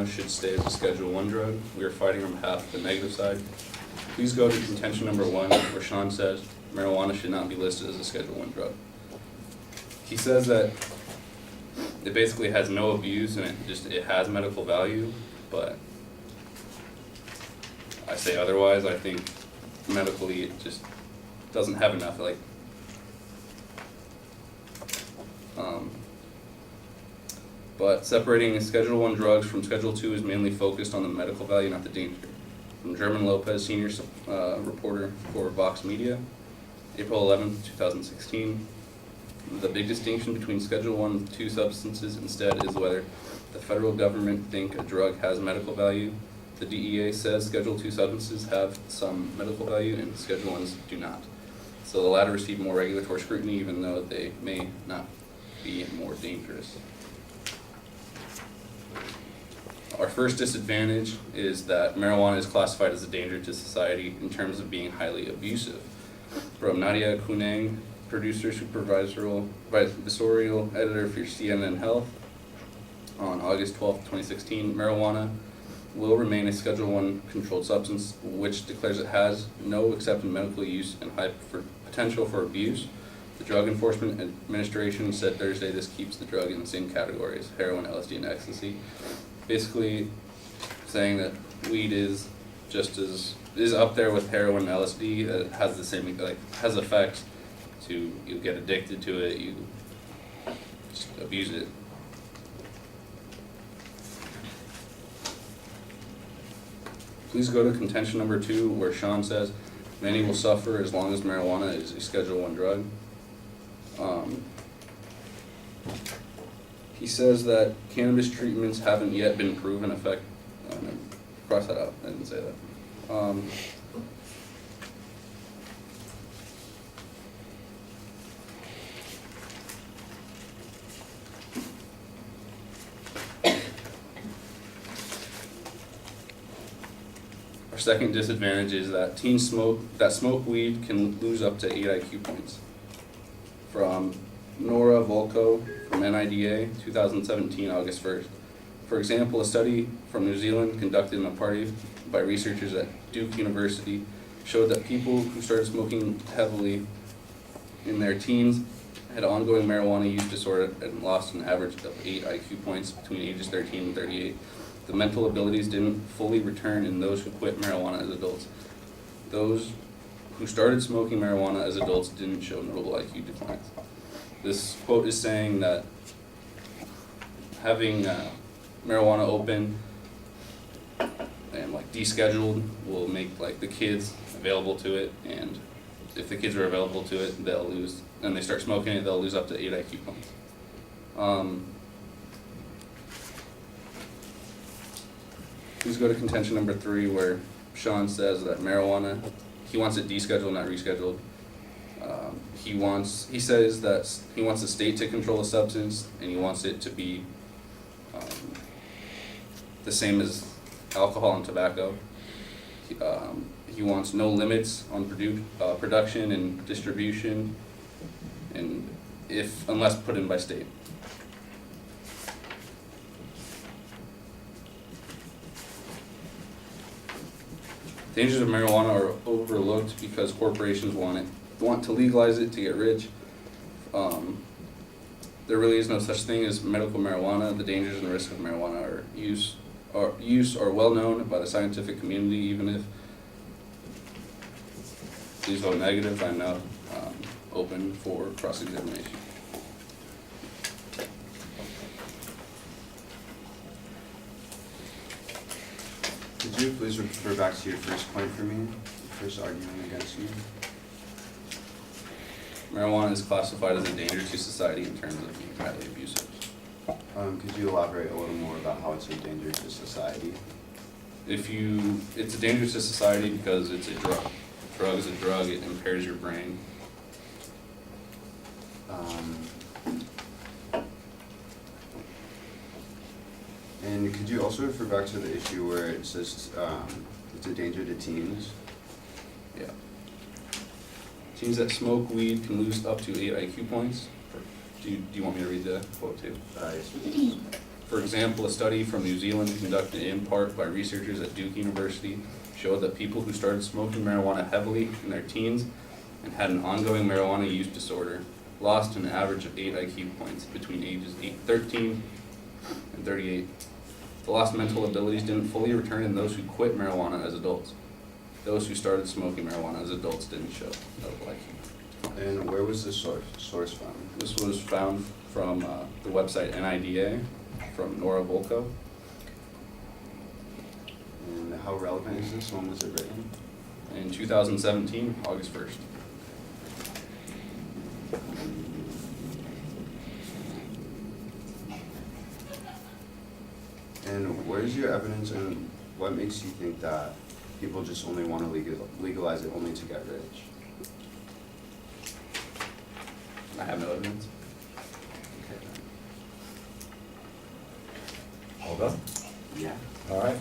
marijuana should stay as a Schedule I drug. We are fighting on behalf of the negative side. Please go to contention number 1, where Sean says marijuana should not be listed as a Schedule I drug. He says that it basically has no abuse and it has medical value, but I say otherwise. I think medically it just doesn't have enough, but separating Schedule I drugs from Schedule II is mainly focused on the medical value, not the danger. From German Lopez, senior reporter for Vox Media, April 11, 2016. The big distinction between Schedule I and II substances instead is whether the federal government think a drug has medical value. The DEA says Schedule II substances have some medical value and Schedule I's do not. So the latter receive more regulatory scrutiny even though they may not be more dangerous. Our first disadvantage is that marijuana is classified as a danger to society in terms of being highly abusive. From Nadia Kunang, producer, supervisorial editor for CNN Health, on August 12, 2016, marijuana will remain a Schedule I controlled substance, which declares it has no accepted medical use and high potential for abuse. The Drug Enforcement Administration said Thursday this keeps the drug in the same categories: heroin, LSD, and ecstasy. Basically saying that weed is up there with heroin and LSD. It has the same, has effects to, you get addicted to it, you just abuse it. Please go to contention number 2, where Sean says many will suffer as long as marijuana is a Schedule I drug. He says that cannabis treatments haven't yet been proven effective. Cross that out, I didn't say that. Our second disadvantage is that teens smoke weed can lose up to 8 IQ points. From Nora Volko from NIDA, 2017, August 1st. For example, a study from New Zealand conducted in a party by researchers at Duke University showed that people who started smoking heavily in their teens had ongoing marijuana use disorder and lost an average of 8 IQ points between ages 13 and 38. The mental abilities didn't fully return in those who quit marijuana as adults. Those who started smoking marijuana as adults didn't show notable IQ declines. This quote is saying that having marijuana open and descheduled will make the kids available to it, and if the kids are available to it, they'll lose, and they start smoking it, they'll lose up to 8 IQ points. Please go to contention number 3, where Sean says that marijuana, he wants it descheduled, not rescheduled. He says that he wants the state to control the substance, and he wants it to be the same as alcohol and tobacco. He wants no limits on production and distribution, and unless put in by state. Dangers of marijuana are overlooked because corporations want to legalize it to get rich. There really is no such thing as medical marijuana. The dangers and risks of marijuana use are well known by the scientific community. Even if please vote negative, I'm now open for cross-examination. Could you please refer back to your first point for me, first argument against you? Marijuana is classified as a danger to society in terms of being highly abusive. Could you elaborate a little more about how it's a danger to society? It's a danger to society because it's a drug. Drug is a drug, it impairs your brain. And could you also refer back to the issue where it says it's a danger to teens? Yeah. Teens that smoke weed can lose up to 8 IQ points. Do you want me to read the quote too? Yes, please. For example, a study from New Zealand conducted in part by researchers at Duke University showed that people who started smoking marijuana heavily in their teens and had an ongoing marijuana use disorder lost an average of 8 IQ points between ages 13 and 38. The lost mental abilities didn't fully return in those who quit marijuana as adults. Those who started smoking marijuana as adults didn't show notable IQ. And where was this source from? This was found from the website NIDA from Nora Volko. And how relevant is this? When was it written? In 2017, August 1st. And where's your evidence and what makes you think that people just only want to legalize it only to get rich? I have no evidence. Okay. All done? Yeah. All right.